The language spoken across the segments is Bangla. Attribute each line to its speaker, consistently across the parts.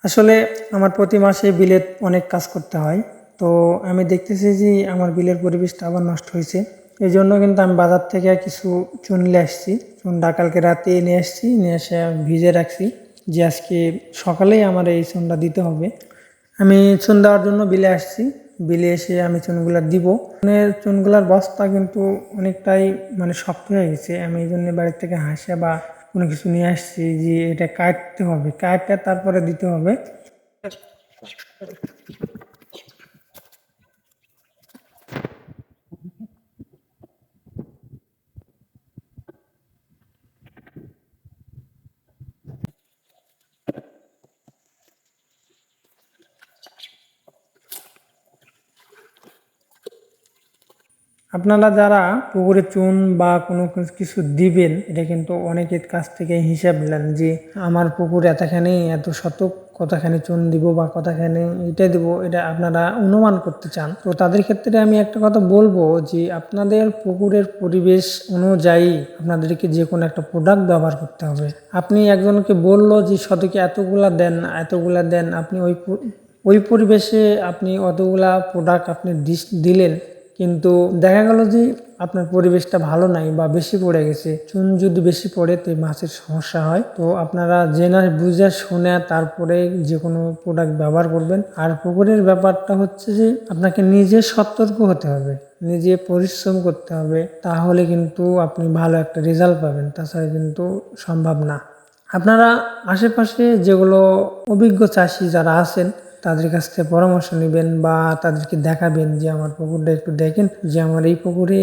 Speaker 1: আসলে আমার প্রতি মাসে বিলের অনেক কাজ করতে হয়। তো আমি দেখতেছি যে আমার বিলের পরিবেশটা আবার নষ্ট হয়েছে। এই জন্য কিন্তু আমি বাজার থেকে কিছু চুন নিয়ে আসছি। চুনটা কালকে রাতে নিয়ে আসছি, নিয়ে এসে ভিজে রাখছি যে আজকে সকালেই আমার এই চুনটা দিতে হবে। আমি চুন দেওয়ার জন্য বিলে আসছি। বিলে এসে আমি চুনগুলা দিব। চুনগুলার বস্তা কিন্তু অনেকটাই শক্ত হয়ে গেছে। আমি এই জন্য বাড়ি থেকে হাসা বা কোনো কিছু নিয়ে আসছি যে এটা কাটতে হবে, কাটতে তারপরে দিতে হবে। আপনারা যারা পুকুরে চুন বা কোনো কিছু দিবেন, এটা কিন্তু অনেকের কাছ থেকে হিসাব নেন যে আমার পুকুরে এতখানি এত শতক কতখানি চুন দিব বা কতখানি এটা দিব, এটা আপনারা অনুমান করতে চান। তো তাদের ক্ষেত্রে আমি একটা কথা বলবো যে আপনাদের পুকুরের পরিবেশ অনুযায়ী আপনাদেরকে যে কোনো একটা প্রোডাক্ট ব্যবহার করতে হবে। আপনি একজনকে বললো যে শতকে এতগুলা দেন এতগুলা দেন, আপনি ওই পরিবেশে আপনি অতগুলা প্রোডাক্ট আপনি দিলেন, কিন্তু দেখা গেল যে আপনার পরিবেশটা ভালো নাই বা বেশি পড়ে গেছে। চুন যদি বেশি পড়ে তো মাছের সমস্যা হয়। তো আপনারা জেনে বুঝে শুনে তারপরে যে কোনো প্রোডাক্ট ব্যবহার করবেন। আর পুকুরের ব্যাপারটা হচ্ছে যে আপনাকে নিজে সতর্ক হতে হবে, নিজে পরিশ্রম করতে হবে, তাহলে কিন্তু আপনি ভালো একটা রেজাল্ট পাবেন, তাছাড়া কিন্তু সম্ভব না। আপনারা আশেপাশে যেগুলো অভিজ্ঞ চাষি যারা আছেন তাদের কাছ থেকে পরামর্শ নেবেন বা তাদেরকে দেখাবেন যে আমার পুকুরটা একটু দেখেন যে আমার এই পুকুরে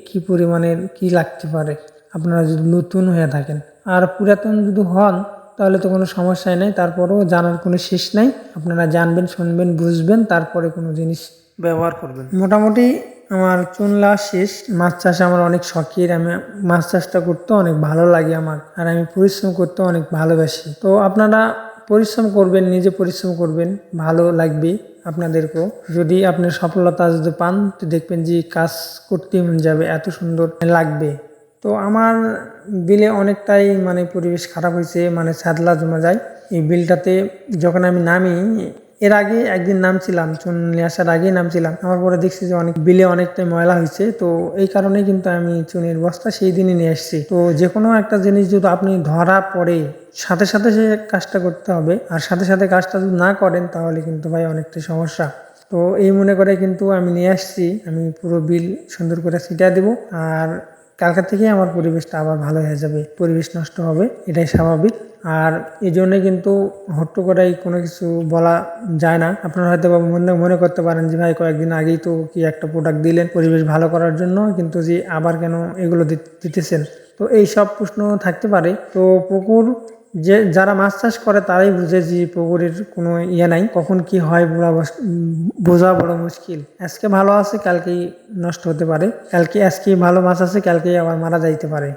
Speaker 1: কি পরিমাণের কি লাগতে পারে, আপনারা যদি নতুন হয়ে থাকেন। আর পুরাতন যদি হন তাহলে তো কোনো সমস্যাই নাই, তারপরেও জানার কোনো শেষ নাই। আপনারা জানবেন, শুনবেন, বুঝবেন, তারপরে কোনো জিনিস ব্যবহার করবেন। মোটামুটি আমার চুনলা শেষ। মাছ চাষে আমার অনেক শখের, আমি মাছ চাষটা করতে অনেক ভালো লাগে আমার, আর আমি পরিশ্রম করতে অনেক ভালোবাসি। তো আপনারা পরিশ্রম করবেন, নিজে পরিশ্রম করবেন, ভালো লাগবে আপনাদেরকেও। যদি আপনি সফলতা যদি পান তো দেখবেন যে কাজ করতে মন যাবে, এত সুন্দর লাগবে। তো আমার বিলে অনেকটাই পরিবেশ খারাপ হয়েছে, ছাদলা জমা যায় এই বিলটাতে। যখন আমি নামি, এর আগে একদিন নামছিলাম, চুন নিয়ে আসার আগেই নামছিলাম, আমার পরে দেখছি যে অনেক বিলে অনেকটাই ময়লা হয়েছে। তো এই কারণেই কিন্তু আমি চুনের বস্তা সেই দিনই নিয়ে এসেছি। তো যে কোনো একটা জিনিস যদি আপনি ধরা পড়ে সাথে সাথে সে কাজটা করতে হবে, আর সাথে সাথে কাজটা যদি না করেন তাহলে কিন্তু ভাই অনেকটাই সমস্যা। তো এই মনে করে কিন্তু আমি নিয়ে আসছি, আমি পুরো বিল সুন্দর করে ছিটিয়ে দেবো। আর কালকা থেকে আমার পরিবেশটা আবার ভালো হয়ে যাবে, পরিবেশ নষ্ট হবে এটাই স্বাভাবিক। আর এই জন্যে কিন্তু হট্ট করেই কোনো কিছু বলা যায় না। আপনারা হয়তো মনে করতে পারেন যে ভাই কয়েকদিন আগেই তো কি একটা প্রোডাক্ট দিলেন পরিবেশ ভালো করার জন্য, কিন্তু যে আবার কেন এগুলো দিতেছেন, তো এই সব প্রশ্ন থাকতে পারে। তো পুকুর যারা মাছ চাষ করে তারাই বুঝে যে পুকুরের কোনো ইয়ে নাই, কখন কি হয় বোঝা বড় মুশকিল। আজকে ভালো আছে কালকেই নষ্ট হতে পারে, আজকে ভালো মাছ আছে কালকেই আবার মারা যাইতে পারে।